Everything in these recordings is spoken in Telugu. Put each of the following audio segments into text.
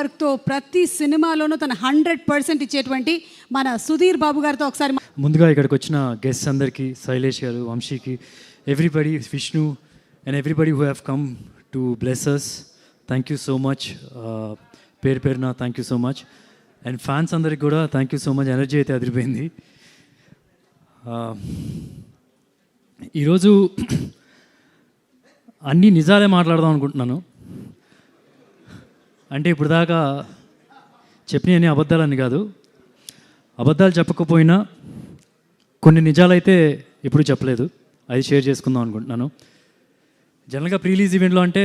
తో ప్రతి సినిమాలోనూ తన 100% ఇచ్చేటువంటి మన సుధీర్ బాబు గారితో ఒకసారి ముందుగా ఇక్కడికి వచ్చిన గెస్ట్స్ అందరికీ, శైలేష్ గారు, వంశీకి, everybody, Vishnu and everybody who have come to bless us, thank you so much. పేరు పేరున thank you so much. And fans అందరికి కూడా thank you so much. Energy అయితే అదిరిపోయింది. ఈరోజు అన్నీ నిజాలే మాట్లాడదాం అనుకుంటున్నాను. అంటే ఇప్పుడు దాకా చెప్పినవన్నీ అబద్ధాలని కాదు, అబద్ధాలు చెప్పకపోయినా కొన్ని నిజాలైతే ఎప్పుడు చెప్పలేదు, అది షేర్ చేసుకుందాం అనుకుంటున్నాను. జనరల్గా ప్రీ రిలీజ్ ఈవెంట్లో అంటే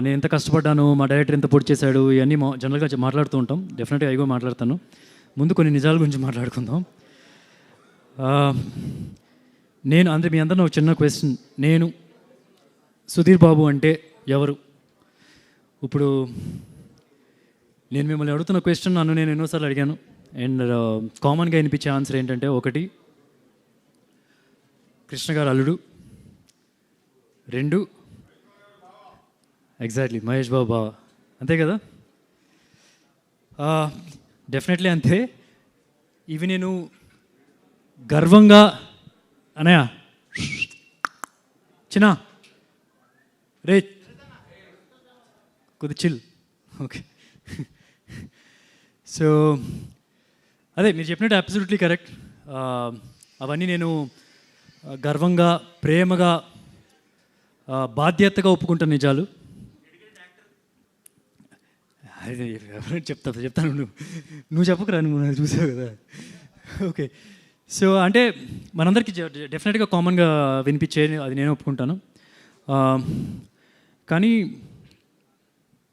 నేను ఎంత కష్టపడ్డాను, మా డైరెక్టర్ ఎంత పొడి చేశాడు, ఇవన్నీ జనరల్గా మాట్లాడుతూ ఉంటాం. డెఫినెట్గా అవి కూడా మాట్లాడతాను. ముందు కొన్ని నిజాల గురించి మాట్లాడుకుందాం. నేను అంటే మీ అందరినీ ఒక చిన్న క్వశ్చన్, నేను సుధీర్ బాబు అంటే ఎవరు? ఇప్పుడు నేను మిమ్మల్ని అడుగుతున్న క్వశ్చన్ నన్ను నేను ఎన్నోసార్లు అడిగాను. అండ్ కామన్గా వినిపించే ఆన్సర్ ఏంటంటే, ఒకటి కృష్ణ గారు అల్లుడు, రెండు ఎగ్జాక్ట్లీ మహేష్ బాబు బావ, అంతే కదా? డెఫినెట్లీ అంతే. ఇవి నేను గర్వంగా అనయా చిన్న రే కొద్ది చిల్, ఓకే. సో అదే మీరు చెప్పినట్టు అబ్సల్యూట్లీ కరెక్ట్. అవన్నీ నేను గర్వంగా, ప్రేమగా, బాధ్యతగా ఒప్పుకుంటాను నిజాలు. అదే ఎవరైనా చెప్తాను, నువ్వు చెప్పకురా, నువ్వు చూసావు కదా, ఓకే. సో అంటే మనందరికీ డెఫినెట్గా కామన్గా వినిపించే అది నేను ఒప్పుకుంటాను. కానీ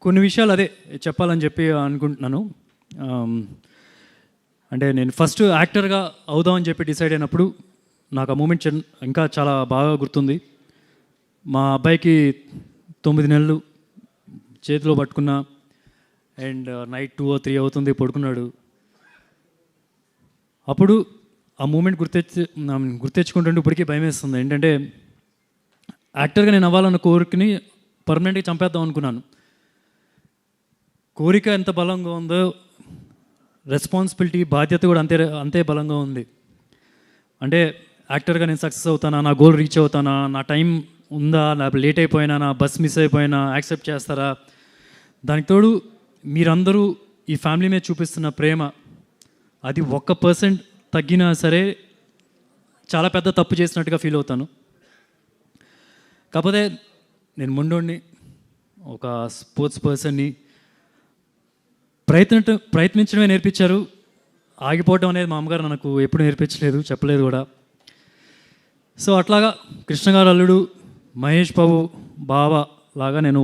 కొన్ని విషయాలు అదే చెప్పాలని చెప్పి అనుకుంటున్నాను. అంటే నేను ఫస్ట్ యాక్టర్గా అవుదామని చెప్పి డిసైడ్ అయినప్పుడు నాకు ఆ మూమెంట్ ఇంకా చాలా బాగా గుర్తుంది. మా అబ్బాయికి 9 నెలలు చేతిలో పట్టుకున్నా, అండ్ నైట్ 2 or 3 అవుతుంది, పడుకున్నాడు. అప్పుడు ఆ మూమెంట్ గుర్తెచ్చుకుంటుంటే ఇప్పటికీ భయం వేస్తుంది. ఏంటంటే యాక్టర్గా నేను అవ్వాలన్న కోరికని పర్మనెంట్గా చంపేద్దాం అనుకున్నాను. కోరిక ఎంత బలంగా ఉందో, రెస్పాన్సిబిలిటీ, బాధ్యత కూడా అంతే బలంగా ఉంది. అంటే యాక్టర్గా నేను సక్సెస్ అవుతానా, నా గోల్ రీచ్ అవుతానా, నా టైం ఉందా, నా లేట్ అయిపోయినా, నా బస్ మిస్ అయిపోయినా యాక్సెప్ట్ చేస్తారా? దానికి తోడు మీరందరూ ఈ ఫ్యామిలీ మీద చూపిస్తున్న ప్రేమ, అది 1% తగ్గినా సరే చాలా పెద్ద తప్పు చేసినట్టుగా ఫీల్ అవుతాను. కాకపోతే నేను ముండోడిని, ఒక స్పోర్ట్స్ పర్సన్ని, ప్రయత్నించడమే నేర్పించారు. ఆగిపోవడం అనేది మా అమ్మగారు నాకు ఎప్పుడు నేర్పించలేదు, చెప్పలేదు కూడా. సో అట్లాగా కృష్ణ గారు అల్లుడు, మహేష్ బాబు బావ లాగా నేను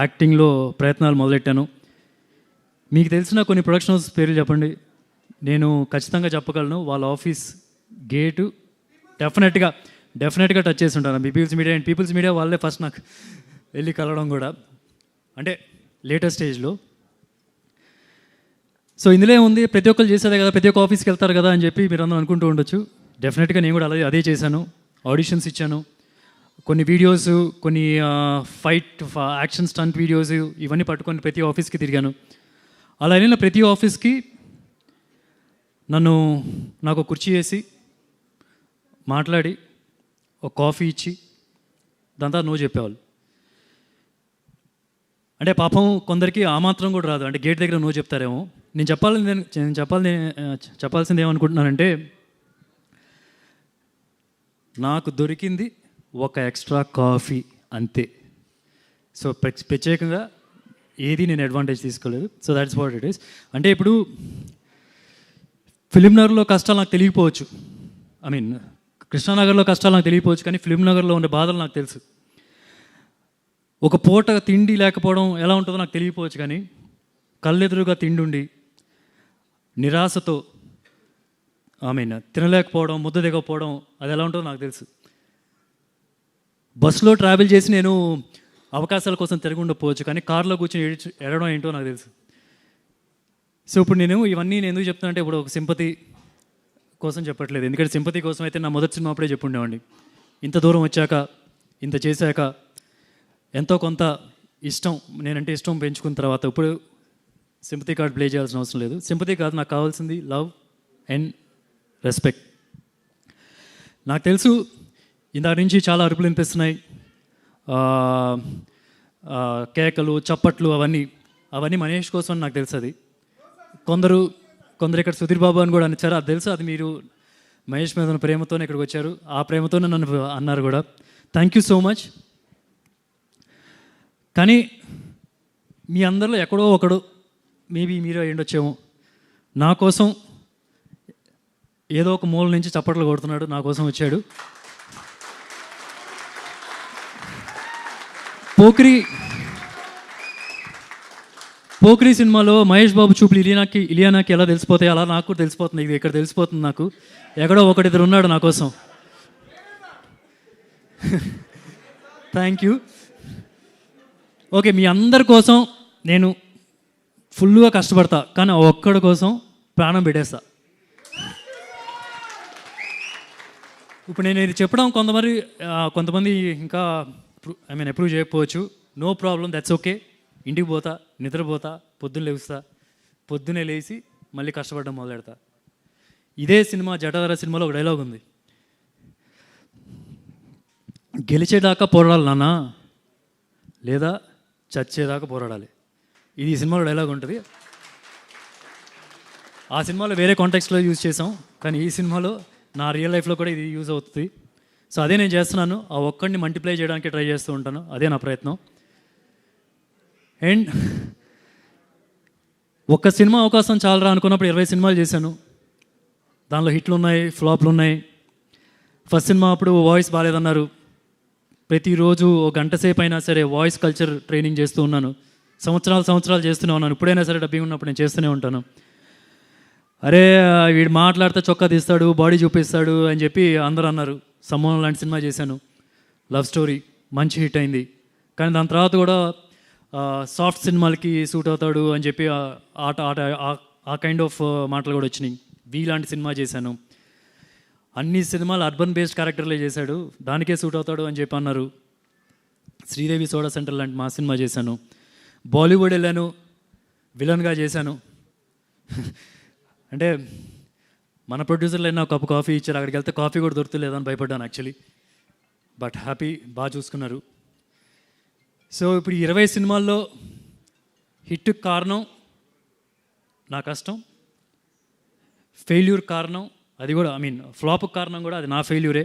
యాక్టింగ్లో ప్రయత్నాలు మొదలెట్టాను. మీకు తెలిసిన కొన్ని ప్రొడక్షన్ హౌస్ పేర్లు చెప్పండి, నేను ఖచ్చితంగా చెప్పగలను. వాళ్ళ ఆఫీస్ గేటు డెఫినెట్గా టచ్ చేసి ఉంటాను. పీపుల్స్ మీడియా వాళ్ళే ఫస్ట్ నాకు వెళ్ళి కలవడం కూడా, అంటే లేటెస్ట్ స్టేజ్లో. సో ఇందులో ఉంది, ప్రతి ఒక్కరు చేసేదే కదా, ప్రతి ఒక్క ఆఫీస్కి వెళ్తారు కదా అని చెప్పి మీరు అందరూ అనుకుంటూ ఉండొచ్చు. డెఫినెట్గా నేను కూడా అదే చేశాను. ఆడిషన్స్ ఇచ్చాను, కొన్ని వీడియోస్, కొన్ని యాక్షన్ స్టంట్ వీడియోస్ ఇవన్నీ పట్టుకొని ప్రతి ఆఫీస్కి తిరిగాను. అలా వెళ్ళిన ప్రతి ఆఫీస్కి నాకు కుర్చీ వేసి మాట్లాడి ఒక కాఫీ ఇచ్చి దాని తర్వాత నువ్వు చెప్పేవాళ్ళు. అంటే పాపం కొందరికి ఆ మాత్రం కూడా రాదు, అంటే గేట్ దగ్గర నువ్వు చెప్తారేమో. నేను చెప్పాల్సింది ఏమనుకుంటున్నానంటే, నాకు దొరికింది ఒక ఎక్స్ట్రా కాఫీ అంతే. సో ప్రత్యేకంగా ఏది నేను అడ్వాంటేజ్ తీసుకోలేదు. So that's what it is. అంటే ఇప్పుడు ఫిలింనగర్లో కష్టాలు నాకు తెలియకపోవచ్చు, కృష్ణానగర్లో కష్టాలు నాకు తెలియకపోవచ్చు, కానీ ఫిలింనగర్లో ఉండే బాధలు నాకు తెలుసు. ఒక పూట తిండి లేకపోవడం ఎలా ఉంటుందో నాకు తెలియకపోవచ్చు, కానీ కళ్ళెదురుగా తిండి ఉండి నిరాశతో తినలేకపోవడం, ముద్ద దిగకపోవడం, అది ఎలా ఉంటుందో నాకు తెలుసు. బస్సులో ట్రావెల్ చేసి నేను అవకాశాల కోసం తిరిగి ఉండకపోవచ్చు, కానీ కార్లో కూర్చొని ఎడడం ఏంటో నాకు తెలుసు. సో ఇప్పుడు నేను ఇవన్నీ నేను ఎందుకు చెప్తున్నా అంటే, ఇప్పుడు ఒక సింపతి కోసం చెప్పట్లేదు. ఎందుకంటే సింపతి కోసం అయితే నా మొదటి సినిమా అప్పుడే చెప్పుండేవాడిని. ఇంత దూరం వచ్చాక, ఇంత చేశాక ఎంతో కొంత ఇష్టం, నేనంటే ఇష్టం పెంచుకున్న తర్వాత ఇప్పుడు సింపతి కార్డ్ ప్లే చేయాల్సిన అవసరం లేదు. సింపతి కాదు, నాకు కావాల్సింది లవ్ అండ్ రెస్పెక్ట్. నాకు తెలుసు ఇందాక నుంచి చాలా అరుపులు వినిపిస్తున్నాయి, కేకలు, చప్పట్లు, అవన్నీ మహేష్ కోసం అని నాకు తెలుసు. అది కొందరు ఇక్కడ సుధీర్ బాబు అని కూడా అనిచ్చారు, అది తెలుసు. అది మీరు మహేష్ మీద ఉన్న ప్రేమతోనే ఇక్కడికి వచ్చారు, ఆ ప్రేమతోనే నన్ను అన్నారు కూడా. Thank you so much. కానీ మీ అందరిలో ఎక్కడో ఒకడు, మేబీ మీరే అయ్యుండొచ్చేమో, నా కోసం ఏదో ఒక మూల నుంచి చప్పట్లు కొడుతున్నాడు, నా కోసం వచ్చాడు. పోకిరి సినిమాలో మహేష్ బాబు చూపులు ఇలియానాకి ఎలా తెలిసిపోతాయి, అలా నాకు కూడా తెలిసిపోతుంది. ఇది ఇక్కడ తెలిసిపోతుంది నాకు, ఎక్కడో ఒకటిద్దరు ఉన్నాడు నా కోసం. Thank you. ఓకే, మీ అందరి కోసం నేను ఫుల్గా కష్టపడతా, కానీ ఆ ఒక్కడి కోసం ప్రాణం పెట్టేస్తా. ఇప్పుడు నేను ఇది చెప్పడం కొంతమంది ఇంకా అప్రూవ్ చేయకపోవచ్చు. No problem, that's okay. ఇంటికి పోతా, నిద్రపోతా, పొద్దున్నే లేచి మళ్ళీ కష్టపడడం మొదలెడతా. ఇదే సినిమా జటాధర సినిమాలో ఒక డైలాగ్ ఉంది, గెలిచేదాకా పోరాడాలి నాన్న, లేదా చచ్చేదాకా పోరాడాలి. ఇది ఈ సినిమాలో డైలాగ్ ఉంటుంది. ఆ సినిమాలో వేరే కాంటెక్స్ట్లో యూజ్ చేసాం, కానీ ఈ సినిమాలో నా రియల్ లైఫ్లో కూడా ఇది యూజ్ అవుతుంది. సో అదే నేను చేస్తున్నాను, ఆ ఒక్కడిని మల్టిప్లై చేయడానికి ట్రై చేస్తూ ఉంటాను, అదే నా ప్రయత్నం. అండ్ ఒక్క సినిమా అవకాశం చాలరా అనుకున్నప్పుడు 20 సినిమాలు చేశాను. దానిలో హిట్లు ఉన్నాయి, ఫ్లాప్లు ఉన్నాయి. ఫస్ట్ సినిమా అప్పుడు వాయిస్ బాగాలేదన్నారు, ప్రతిరోజు ఒక గంట సేపు అయినా సరే వాయిస్ కల్చర్ ట్రైనింగ్ చేస్తూ ఉన్నాను. సంవత్సరాలు చేస్తూనే ఉన్నాను. ఇప్పుడైనా సరే డబ్బింగ్ ఉన్నప్పుడు నేను చేస్తూనే ఉంటాను. అరే వీడు మాట్లాడితే చొక్కా తీస్తాడు, బాడీ చూపిస్తాడు అని చెప్పి అందరూ అన్నారు. సమ్మోహన్ లాంటి సినిమా చేశాను, లవ్ స్టోరీ, మంచి హిట్ అయింది. కానీ దాని తర్వాత కూడా సాఫ్ట్ సినిమాలకి సూట్ అవుతాడు అని చెప్పి ఆ కైండ్ ఆఫ్ మాటలు కూడా వచ్చినాయి. లాంటి సినిమా చేశాను. అన్ని సినిమాలు అర్బన్ బేస్డ్ క్యారెక్టర్లే చేశాడు, దానికే సూట్ అవుతాడు అని చెప్పి అన్నారు. శ్రీదేవి సోడా సెంటర్ లాంటి మా సినిమా చేశాను. బాలీవుడ్ వెళ్ళాను, విలన్గా చేశాను. అంటే మన ప్రొడ్యూసర్లు అయినా కప్పు కాఫీ ఇచ్చారు, అక్కడికి వెళ్తే కాఫీ కూడా దొరుకుతలేదని భయపడ్డాను యాక్చువల్లీ. బట్ హ్యాపీ, బాగా చూసుకున్నారు. సో ఇప్పుడు 20 సినిమాల్లో హిట్ కారణం నా కష్టం, ఫెయిల్యూర్ కారణం అది కూడా, ఫ్లాప్ కారణం కూడా అది నా ఫెయిల్యూరే.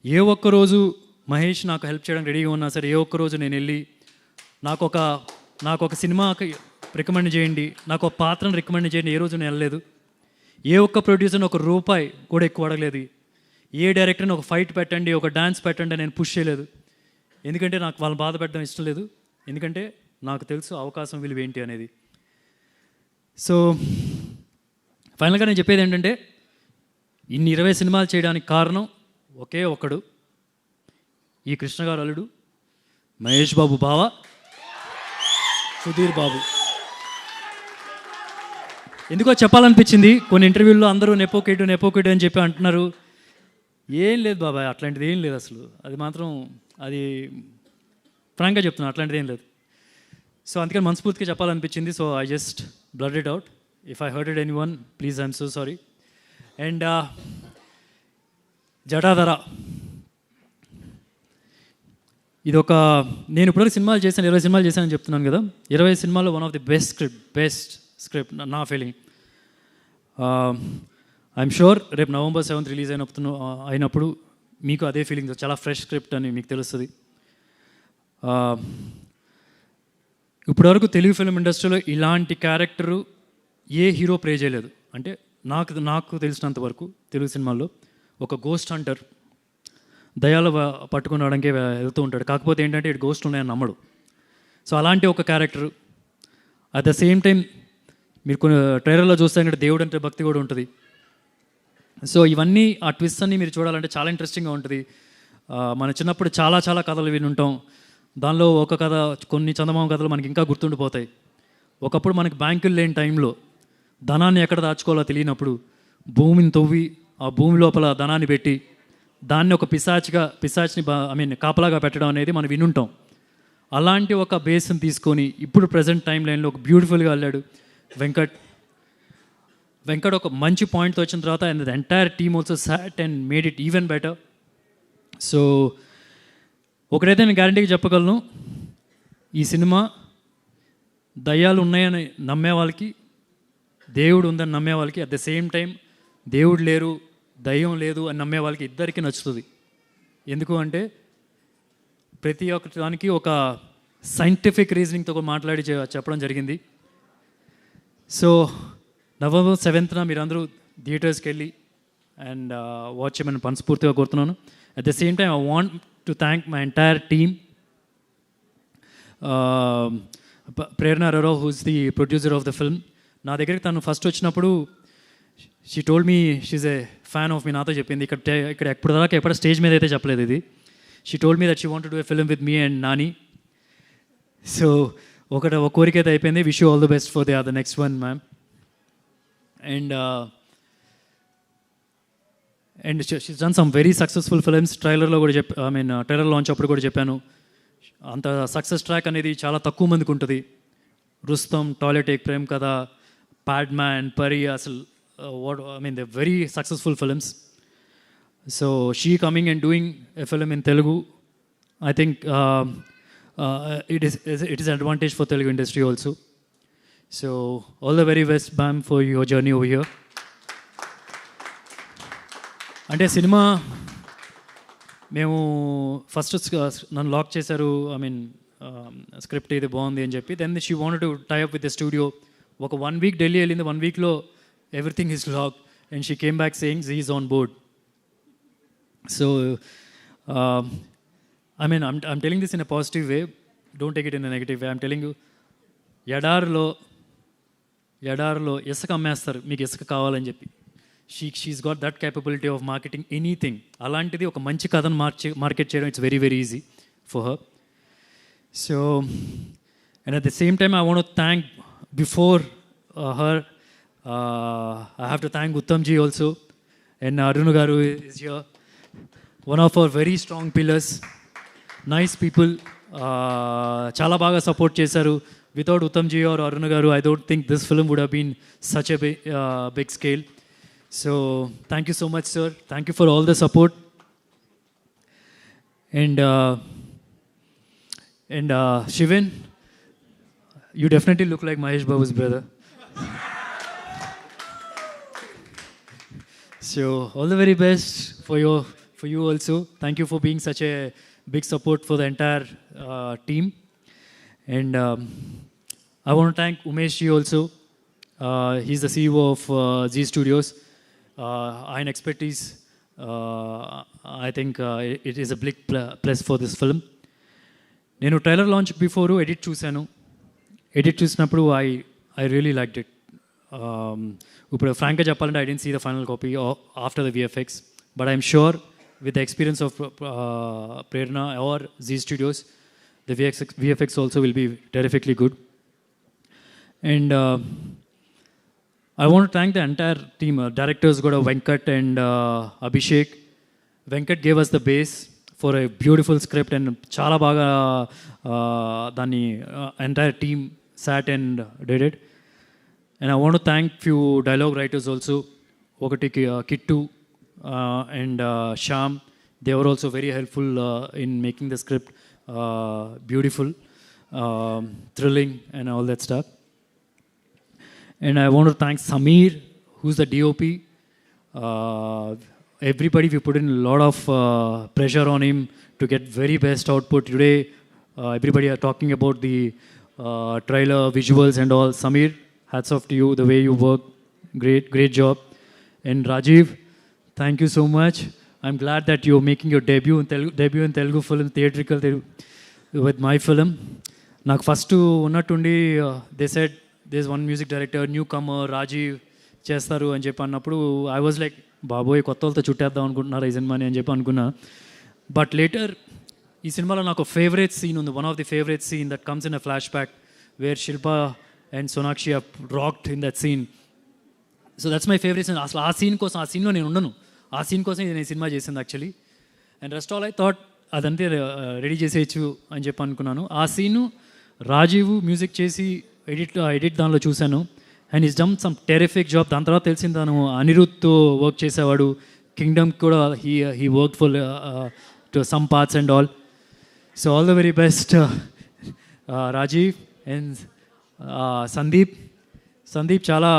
ఏ ఒక్కరోజు మహేష్ నాకు హెల్ప్ చేయడానికి రెడీగా ఉన్నా సరే, ఏ ఒక్కరోజు నేను వెళ్ళి నాకు ఒక సినిమాకి రికమెండ్ చేయండి, నాకు ఒక పాత్రను రికమెండ్ చేయండి, ఏ రోజు నేను వెళ్ళలేదు. ఏ ఒక్క ప్రొడ్యూసర్ని ఒక రూపాయి కూడా ఎక్కువ అడగలేదు. ఏ డైరెక్టర్ని ఒక ఫైట్ పెట్టండి, ఒక డాన్స్ పెట్టండి నేను పుష్ చేయలేదు. ఎందుకంటే నాకు వాళ్ళని బాధ పెట్టడం ఇష్టం లేదు. ఎందుకంటే నాకు తెలుసు అవకాశం విలువ ఏంటి అనేది. సో ఫైనల్గా నేను చెప్పేది ఏంటంటే, ఇన్ని 20 సినిమాలు చేయడానికి కారణం ఒకే ఒక్కడు, ఈ కృష్ణ గారు అల్లుడు మహేష్ బాబు బావ సుధీర్ బాబు. ఎందుకో చెప్పాలనిపించింది. కొన్ని ఇంటర్వ్యూల్లో అందరూ నెపోకేటు అని చెప్పి అంటున్నారు. ఏం లేదు బాబాయ్, అట్లాంటిది ఏం లేదు అసలు. అది ఫ్రాంక్గా చెప్తున్నాను, అట్లాంటిది ఏం లేదు. సో అందుకని మనస్ఫూర్తిగా చెప్పాలనిపించింది. So I just blood it out. If I hurted anyone, please I'm so sorry. And Jatadhara, నేను ఇప్పటివరకు సినిమాలు చేశాను, 20 సినిమాలు చేశానని చెప్తున్నాను కదా. 20 సినిమాల్లో one of the best script నా ఫీలింగ్. ఐఎమ్ షూర్ రేపు November 7th రిలీజ్ అయినప్పుడు మీకు అదే ఫీలింగ్, చాలా ఫ్రెష్ స్క్రిప్ట్ అని మీకు తెలుస్తుంది. ఇప్పటివరకు తెలుగు ఫిల్మ్ ఇండస్ట్రీలో ఇలాంటి క్యారెక్టరు ఏ హీరో ప్లే చేయలేదు. అంటే నాకు తెలిసినంత వరకు తెలుగు సినిమాల్లో ఒక గోస్ట్ హంటర్ దయాలు పట్టుకుని రావడానికి వెళ్తూ ఉంటాడు. కాకపోతే ఏంటంటే ఇటు గోస్ట్ ఉన్నాయని నమ్మడు. సో అలాంటి ఒక character. At the same time మీరు కొన్ని ట్రైలర్లో చూస్తే అంటే దేవుడు అంటే భక్తి కూడా ఉంటుంది. సో ఇవన్నీ, ఆ ట్విస్ట్ అన్నీ మీరు చూడాలంటే చాలా ఇంట్రెస్టింగ్గా ఉంటుంది. మన చిన్నప్పుడు చాలా కథలు విని ఉంటాం. దానిలో ఒక కథ, కొన్ని చందమామ కథలు మనకి ఇంకా గుర్తుండిపోతాయి. ఒకప్పుడు మనకి బ్యాంకులు లేని టైంలో ధనాన్ని ఎక్కడ దాచుకోవాలో తెలియనప్పుడు భూమిని తవ్వి ఆ భూమి లోపల ధనాన్ని పెట్టి దాన్ని ఒక పిశాచిని కాపలాగా పెట్టడం అనేది మనం వినుంటాం. అలాంటి ఒక బేస్ని తీసుకొని ఇప్పుడు ప్రజెంట్ టైం లైన్లో ఒక బ్యూటిఫుల్గా వెళ్ళాడు వెంకట్ ఒక మంచి పాయింట్తో వచ్చిన తర్వాత and the entire team also sat and made it even better. So ఒకటైతే నేను గ్యారంటీగా చెప్పగలను, ఈ సినిమా దయ్యాలు ఉన్నాయని నమ్మే వాళ్ళకి, దేవుడు ఉందని నమ్మే వాళ్ళకి, అట్ ద సేమ్ టైం దేవుడు లేరు దయ్యం లేదు అని నమ్మే వాళ్ళకి ఇద్దరికీ నచ్చుతుంది. ఎందుకు అంటే ప్రతి ఒక్క దానికి ఒక సైంటిఫిక్ రీజనింగ్తో మాట్లాడి చెప్పడం జరిగింది. సో November 7th మీరందరూ థియేటర్స్కి వెళ్ళి అండ్ వాచ్ చేయమని మనస్ఫూర్తిగా కోరుతున్నాను. At the same time I want to thank my entire team. Prerna Arora who's the producer of the film. నా దగ్గరికి తను ఫస్ట్ వచ్చినప్పుడు she told me she's a fan of me, నాతో చెప్పింది. ఇక్కడ ఎక్కడ స్టేజ్ మీద అయితే చెప్పలేదు ఇది. She told me that she want to do a film with me and Nani. So ఒక కోరిక అయితే అయిపోయింది. Wish you all the best for the next one ma'am. And she's done some very successful films. ట్రైలర్లో కూడా ట్రైలర్ లాంచ్ అప్పుడు కూడా చెప్పాను, అంత సక్సెస్ ట్రాక్ అనేది చాలా తక్కువ మందికి ఉంటుంది. రుస్తం, టాయిలెట్ ఏక్ ప్రేమ్ కథ, ప్యాడ్ మ్యాన్, పరి, అసలు they very successful films. So she coming and doing a film in Telugu, I think it is an advantage for Telugu industry also. So all the very best ma'am for your journey over here. అంటే సినిమా మేము ఫస్ట్ నన్ను లాక్ చేశారు, స్క్రిప్ట్ ఇది బాగుంది అని చెప్పి. Then she wanted to tie up with the studio. ఒక 1 week ఢిల్లీ వెళ్ళింది. 1 weekలో everything is lock and she came back saying Zee is on board. So I'm telling this in a positive way. Don't take it in a negative way. I'm telling you, ఎడారిలో ఇసుక అమ్మేస్తారు మీకు ఇసుక కావాలని చెప్పి. She's got that capability of marketing anything. అలాంటిది ఒక మంచి కథను మార్కెట్ చేయడం it's very very easy for her. So and at the same time I want to thank before her I have to thank Uttam ji also and Arun గారు is here, one of our very strong pillars. Nice people, చాలా బాగా సపోర్ట్ చేశారు. వితౌట్ ఉత్తమ్ జీ ఆర్ అరుణ్ గారు I don't think this film would have been such a big scale. So thank you so much sir, thank you for all the support. And Shivan, you definitely look like Mahesh Babu's brother. So all the very best for you also. Thank you for being such a big support for the entire team. And I want to thank Umesh ji also. He's the CEO of Z Studios. Iron expertise, I think it is a big plus for this film. నేను ట్రైలర్ లాంచ్ బిఫోర్ ఎడిట్ చూశాను. ఎడిట్ చూసినప్పుడు ఐ రియలీ లైక్డ్ ఇట్. ఇప్పుడు ఫ్రాంక్గా చెప్పాలంటే I didn't see the final copy after the VFX, but I'm sure with the experience of Prerna or Z Studios, the VFX also will be terrifically good. And I want to thank the entire team, directors got Venkat and Abhishek. Venkat gave us the base for a beautiful script and chala baga dani entire team sat and did it. And I want to thank few dialogue writers also, okati Kittu and Sham. They were also very helpful in making the script beautiful, thrilling and all that stuff. And I want to thank Samir, who's the DOP. Everybody, we put in a lot of pressure on him to get very best output. Today, everybody are talking about the trailer, visuals and all. Samir, hats off to you, the way you work. Great job. And Rajiv, thank you so much. I'm glad that you're making your debut in Telugu film, theatrical with my film. నాకు ఫస్ట్ ఉన్నట్టుండి they said this one music director newcomer Rajiv చేస్తారు అని చెప్పి అన్నప్పుడు ఐ వాజ్ లైక్ బాబోయ్ కొత్త వాళ్ళతో చుట్టేద్దాం అనుకుంటున్నారు ఈ సినిమాని అని చెప్పి అనుకున్నా. బట్ లేటర్ ఈ సినిమాలో నాకు ఫేవరెట్ సీన్ ఉంది, one of the favourite scene that comes in a flashback where Shilpa and Sonakshi have rocked in that scene. So that's my favourite scene. అసలు ఆ సీన్లో నేను ఉండను, ఆ సీన్ కోసం నేను సినిమా చేసింది actually. And rest all I thought అదంతే రెడీ చేసేయచ్చు అని చెప్పి అనుకున్నాను. ఆ సీను రాజీవ్ మ్యూజిక్ చేసి ఎడిట్ దానిలో చూశాను. And is done some terrific job. దాని తర్వాత తెలిసింది తను అనిరుద్ధ్తో వర్క్ చేసేవాడు. కింగ్డమ్ కూడా he work full to some parts and all. So all the very best Rajiv and Sandeep చాలా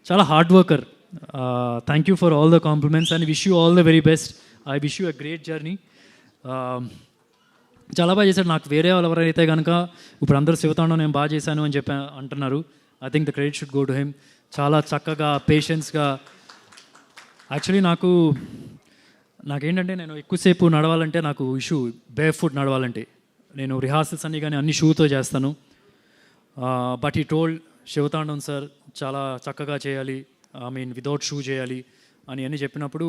చాలా hard worker. Thank you for all the compliments and wish you all the very best. I wish you a great journey. చాలా బాగా చేశాడు. నాకు వేరే వాళ్ళు ఎవరైతే కనుక ఇప్పుడు అందరూ శివతాండం నేను బాగా చేశాను అని చెప్పి అంటున్నారు. I think the credit should go to him. చాలా చక్కగా పేషెన్స్గా. యాక్చువల్లీ నాకేంటంటే నేను ఎక్కువసేపు నడవాలంటే నాకు ఇష్యూ, బేర్ ఫుట్ నడవాలంటే. నేను రిహార్సల్స్ అన్నీ కానీ అన్ని షూతో చేస్తాను. బట్ ఈ టోల్డ్ శివతాండం సార్ చాలా చక్కగా చేయాలి, ఐ మీన్ వితౌట్ షూ చేయాలి అని అన్నీ చెప్పినప్పుడు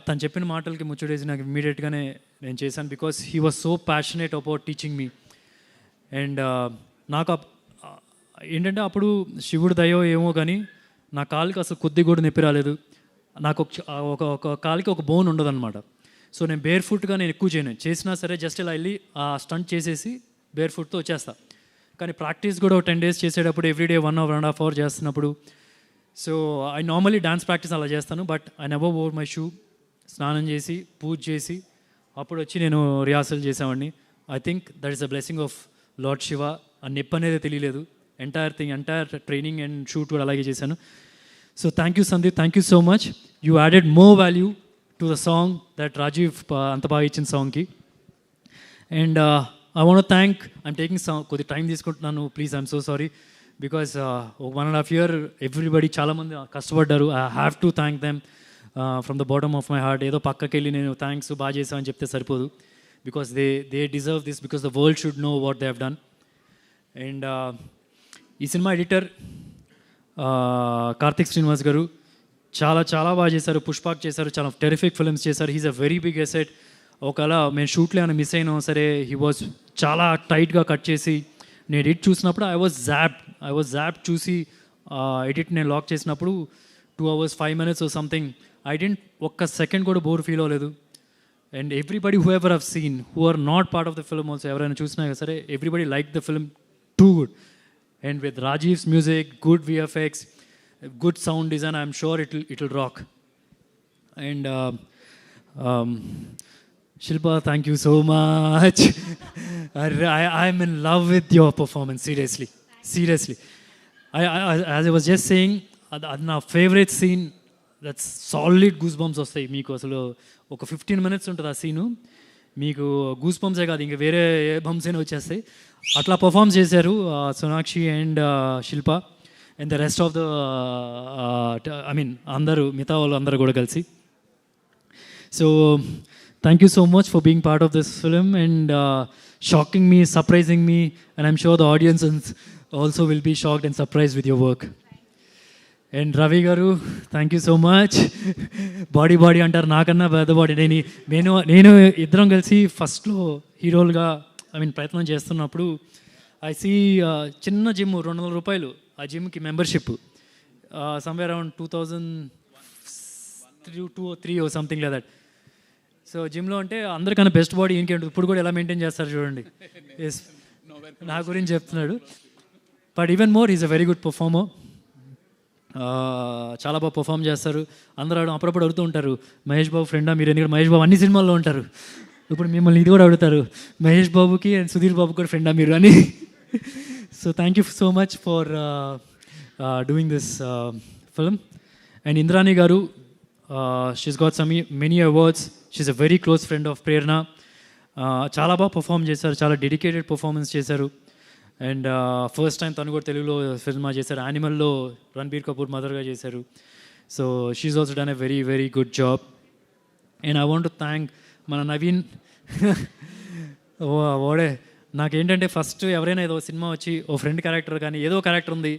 తను చెప్పిన మాటలకి ముచ్చటేసి నాకు ఇమ్మీడియట్గానే నేను చేశాను. Because he was so passionate about teaching me. And నాకు ఏంటంటే అప్పుడు శివుడు దయో ఏమో కానీ నా కాలుకి అసలు కొద్ది కూడా నొప్పి రాలేదు. నాకు ఒక కాలికి ఒక బోన్ ఉండదు అనమాట. సో నేను బేర్ ఫుట్గా నేను ఎక్కువ చేసినా సరే జస్ట్ ఇలా వెళ్ళి ఆ స్టంట్ చేసేసి బేర్ ఫుట్తో వచ్చేస్తా. కానీ ప్రాక్టీస్ కూడా 10 days చేసేటప్పుడు ఎవ్రీడే 1 hour 1.5 hour చేస్తున్నప్పుడు, so I normally dance practice అలా చేస్తాను. But I never wore my shoe. స్నానం చేసి పూజ చేసి అప్పుడు వచ్చి నేను రిహార్సల్ చేసేవాడిని. I think that is the blessing of lord Shiva. ఆ నొప్పి అనేది తెలియలేదు. ఎంటైర్ ట్రైనింగ్ అండ్ షూట్ కూడా అలాగే చేశాను. So thank you Sandeep, thank you so much. You added more value to the song that Rajiv అంత బాగా ఇచ్చిన సాంగ్కి. And I want thank, I'm taking కొద్ది టైం తీసుకుంటున్నాను, please I'm so sorry. Because 1.5 year everybody చాలామంది కష్టపడ్డారు. I have to thank them from the bottom of my heart. ఏదో పక్కకి వెళ్ళి నేను థ్యాంక్స్ బాగా చేసామని చెప్తే సరిపోదు. Because they deserve this, because the world should know what they have done. And ఈ సినిమా ఎడిటర్ కార్తిక్ శ్రీనివాస్ గారు చాలా చాలా బాగా చేశారు. పుష్పాక్ చేశారు, చాలా టెరిఫిక్ ఫిల్మ్స్ చేశారు. He's a very big asset. ఒకవేళ మేము షూట్లో ఏమైనా మిస్ అయినా సరే హీ వాజ్ చాలా టైట్గా కట్ చేసి, నేను ఎడిట్ చూసినప్పుడు ఐ వాజ్ జాప్డ్ చూసి ఎడిట్ నేను లాక్ చేసినప్పుడు 2 hours 5 minutes something. I didn't ఒక్క సెకండ్ కూడా బోర్ ఫీల్ అవ్వలేదు. And everybody who ever have seen, who are not part of the film also, ఎవరైనా చూసినా సరే everybody like the film too good. And with Rajiv's music, good VFX, good sound design, I'm sure it'll rock. And Shilpa, thank you so much. I'm in love with your performance, seriously. As I was just saying, my favorite scene, that's solid goosebumps వస్తాయి మీకు. అసలు ఒక 15 minutes ఉంటుంది ఆ సీను, మీకు గూస్ బంప్సే కాదు ఇంకా వేరే ఏ బంప్స్ అయినా వచ్చేస్తాయి. అట్లా పర్ఫామ్ చేశారు Sonakshi and Shilpa and the rest of the I mean అందరూ, మిగతా వాళ్ళు అందరూ కూడా కలిసి. So thank you so much for being part of this film and shocking me, surprising me, and I'm sure the audience also will be shocked and surprise with your work. And Ravi గారు, థ్యాంక్ యూ సో మచ్. బాడీ అంటారు, నాకన్నా పెద్ద బాడీ. నేను ఇద్దరం కలిసి ఫస్ట్లో హీరోలుగా ఐ మీన్ ప్రయత్నం చేస్తున్నప్పుడు ఐ సీ చిన్న జిమ్, 200 రూపాయలు ఆ జిమ్కి membership, somewhere around 2003 or something like that. So జిమ్లో అంటే అందరికన్నా బెస్ట్ బాడీ ఇంకే ఉంటుంది. ఇప్పుడు కూడా ఎలా మెయింటైన్ చేస్తారు చూడండి. ఎస్, నా గురించి చెప్తున్నాడు. But even more is a very good performer. చాలా బాగా పర్ఫామ్ చేస్తారు. అందరూ అప్పుడప్పుడు అడుగుతూ ఉంటారు, మహేష్ బాబు ఫ్రెండా మీరు? ఎందుకంటే మహేష్ బాబు అన్ని సినిమాల్లో ఉంటారు. ఇప్పుడు మిమ్మల్ని ఇది కూడా అడుగుతారు, మహేష్ బాబుకి అండ్ సుధీర్ బాబు కూడా ఫ్రెండా మీరు అని. So thank you so much for doing this film. And Indrani గారు, she's got many awards. She's a very close friend of Prerna. చాలా బాగా పర్ఫామ్ చేశారు, చాలా డెడికేటెడ్ పర్ఫార్మెన్స్ చేశారు. అండ్ ఫస్ట్ టైం తను కూడా తెలుగులో సినిమా చేశారు. యానిమల్లో రణబీర్ కపూర్ మదర్గా చేశారు. So she's also done a very very good job. And I want to thank మన నవీన్. ఓడే నాకేంటంటే ఫస్ట్ ఎవరైనా ఏదో సినిమా వచ్చి ఓ ఫ్రెండ్ క్యారెక్టర్ కానీ ఏదో క్యారెక్టర్ ఉంది,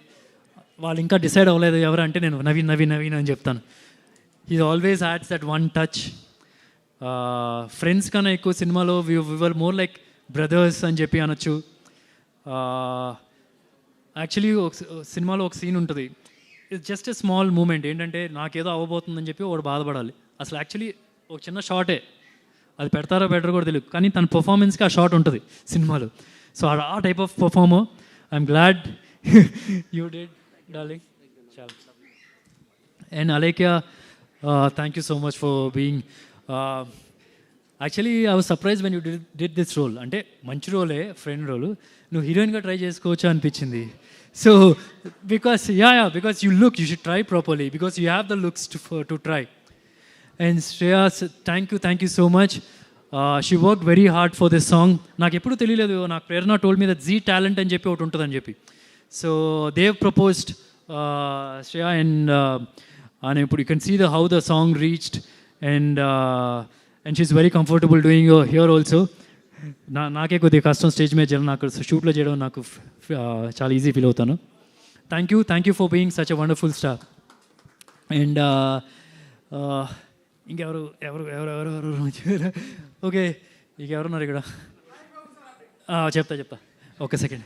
వాళ్ళు ఇంకా డిసైడ్ అవ్వలేదు ఎవరు అంటే నేను నవీన్ అని చెప్తాను. He always hats that one touch. Friends కన్నా ఎక్కువ సినిమాలో వివర్ మోర్ లైక్ బ్రదర్స్ అని చెప్పి అనొచ్చు. యాక్చువల్లీ ఒక సినిమాలో ఒక సీన్ ఉంటుంది, it's just a small moment. ఏంటంటే నాకేదో అవ్వబోతుందని చెప్పి వాడు బాధపడాలి. అసలు యాక్చువల్లీ ఒక చిన్న షార్టే, అది పెడతారో పెట్టరో కూడా తెలియదు, కానీ తన పర్ఫార్మెన్స్కి ఆ షాట్ ఉంటుంది సినిమాలో. సో ఆ type of performer. I'm glad you did darling. చాలా. And Alekhya, thank you so much for being. Actually I was surprise when you did this role. అంటే మంచి రోలే, ఫ్రెండ్ రోలు, నువ్వు హీరోయిన్గా ట్రై చేసుకోవచ్చా అనిపించింది. So because because you should try properly because you have the looks to try. And Shreya, thank you so much. She work very hard for this song. నాకు ఎప్పుడు తెలియలేదు, నాకు ప్రేరణ టోల్డ్ మీద జీ టాలెంట్ అని చెప్పి ఒకటి ఉంటుందని చెప్పి. So Dev proposed Shreya and ఇప్పుడు you can see how the song reached and she's very comfortable doing here also. నాకే కొద్దిగా కష్టం స్టేజ్ మీద చేయడం, నాకు షూట్లో చేయడం నాకు చాలా ఈజీ ఫీల్ అవుతాను. Thank you for being such a wonderful star. And ఇంకెవరు ఎవరు ఎవరు ఎవరు ఎవరు ఓకే, ఇంకెవరున్నారు ఇక్కడ? చెప్తా ఓకే సెకండ్.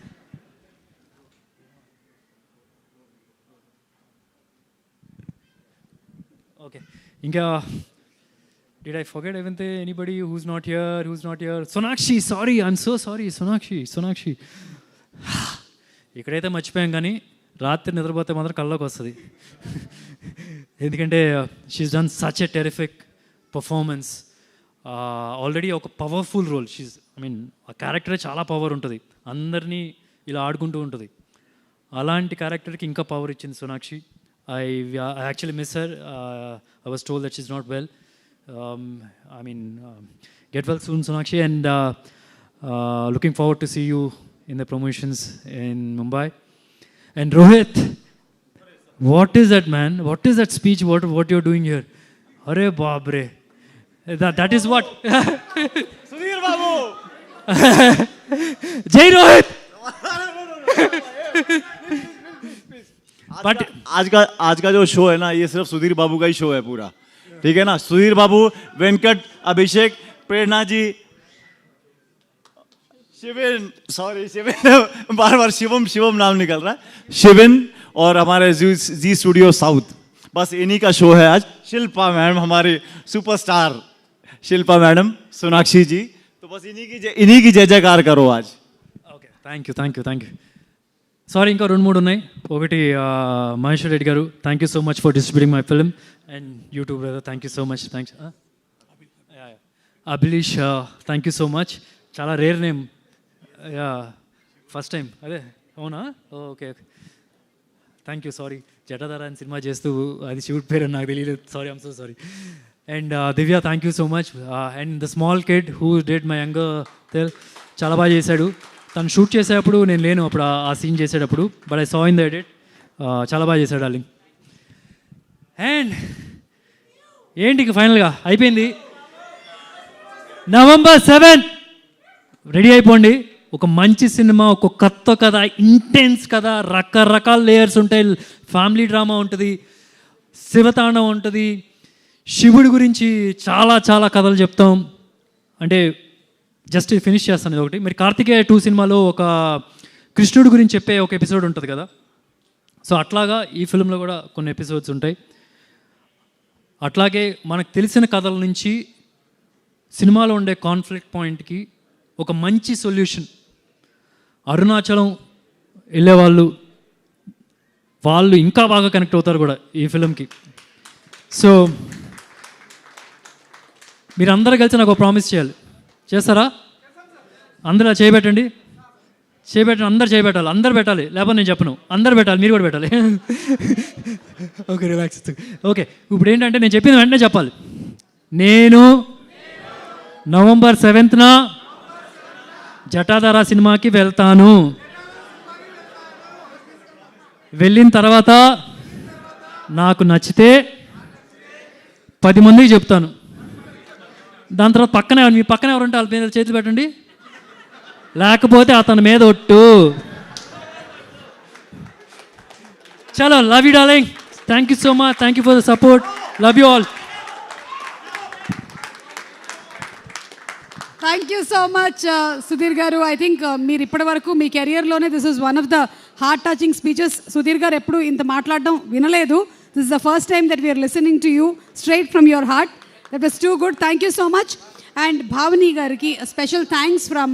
ఓకే, ఇంకా did I forget anybody who's not here? Sonakshi, sorry, I'm so sorry. Sonakshi. ఇక్కడైతే మర్చిపోయాం, కానీ రాత్రి నిద్రపోతే మాత్రం కల్లోకి వస్తుంది. ఎందుకంటే she's done such a terrific performance. Already ఒక పవర్ఫుల్ రోల్. ఆ క్యారెక్టరే చాలా పవర్ ఉంటుంది, అందరినీ ఇలా ఆడుకుంటూ ఉంటుంది. అలాంటి క్యారెక్టర్కి ఇంకా పవర్ ఇచ్చింది Sonakshi. I actually miss her. I was told that she's not well. Get well soon, Sonakshi, and looking forward to see you in the promotions in Mumbai. And Rohit, what is that, man? What is that speech? What you're doing here? Arey babre, that is what. Sudhir Babu. Jai Rohit. But आज का जो शो है ना, ये सिर्फ सुधीर बाबू का ही शो है पूरा, ठीक है ना? सुधीर बाबू, वेंकट, अभिषेक, प्रेरणा जी, शिविन, बार शिवम नाम निकल रहा है, शिविन, और हमारे जी स्टूडियो साउथ, बस इन्हीं का शो है आज. शिल्पा मैडम, हमारे सुपरस्टार शिल्पा मैडम, सोनाक्षी जी, तो बस इन्हीं की जय जयकार करो आज. Okay, thank you. సారీ, ఇంకా 2-3 ఉన్నాయి. ఒకటి మహేశ్వర్ రెడ్డి గారు, thank you so much for distributing my film. And YouTube brother, thank you so much. Thanks. Abhilish, thank you so much. చాలా రేర్ నేమ్, ఫస్ట్ టైం. అదే అవునా? Okay. Thank you. Sorry, Jatadhara అని సినిమా చేస్తూ అది షూట్ పేరు నాకు తెలియలేదు. Sorry, I'm so sorry. And Divya, thank you so much. And the small kid who did my younger, చాలా బాగా చేశాడు. తను షూట్ చేసేటప్పుడు నేను లేను, అప్పుడు ఆ సీన్ చేసేటప్పుడు, but I saw in the edit. చాలా బాగా చేశాడు డార్లింగ్. అండ్ ఏంటి ఫైనల్గా అయిపోయింది. November 7th రెడీ అయిపోండి. ఒక మంచి సినిమా, ఒక కొత్త కథ, ఇంటెన్స్ కథ, రకరకాల లేయర్స్ ఉంటాయి. ఫ్యామిలీ డ్రామా ఉంటుంది, శివతాండం ఉంటుంది, శివుడి గురించి చాలా చాలా కథలు చెప్తాం. అంటే జస్ట్ ఫినిష్ చేస్తాను ఇది ఒకటి. మరి కార్తికేయ 2 సినిమాలో ఒక కృష్ణుడి గురించి చెప్పే ఒక ఎపిసోడ్ ఉంటుంది కదా, సో అట్లాగా ఈ ఫిల్మ్లో కూడా కొన్ని ఎపిసోడ్స్ ఉంటాయి. అట్లాగే మనకు తెలిసిన కథల నుంచి సినిమాలో ఉండే కాన్ఫ్లిక్ట్ పాయింట్కి ఒక మంచి సొల్యూషన్. అరుణాచలం వెళ్ళేవాళ్ళు ఇంకా బాగా కనెక్ట్ అవుతారు కూడా ఈ ఫిల్మ్కి. సో మీరందరూ కలిసి నాకు ఒక ప్రామిస్ చేయాలి. చేస్తారా? అందరూ చేయబెట్టండి, అందరు చేయబెట్టాలి, అందరు పెట్టాలి, లేకపోతే నేను చెప్పను. అందరు పెట్టాలి, మీరు కూడా పెట్టాలి. Okay, relax. ఓకే, ఇప్పుడు ఏంటంటే నేను చెప్పిన వెంటనే చెప్పాలి. నేను November 7th జటాధార సినిమాకి వెళ్తాను. వెళ్ళిన తర్వాత నాకు నచ్చితే 10 మందికి చెప్తాను. దాని తర్వాత మీ పక్కన ఎవరుంటే వాళ్ళ మీద చేతులు పెట్టండి, లేకపోతే అతని మీద ఒట్టు. చలో, love you darling. Thank you so much. Thank you for the support. Love you all. Thank you so much Sudheer గారు. ఐ థింక్ మీరు ఇప్పటి వరకు మీ కెరియర్లోనే this is one of the heart touching speeches. Sudheer గారు ఎప్పుడు ఇంత మాట్లాడడం వినలేదు. This is the first time that we're listening to you straight from your heart. That was too good. Thank you so much. And భావని గారికి స్పెషల్ థ్యాంక్స్ ఫ్రమ్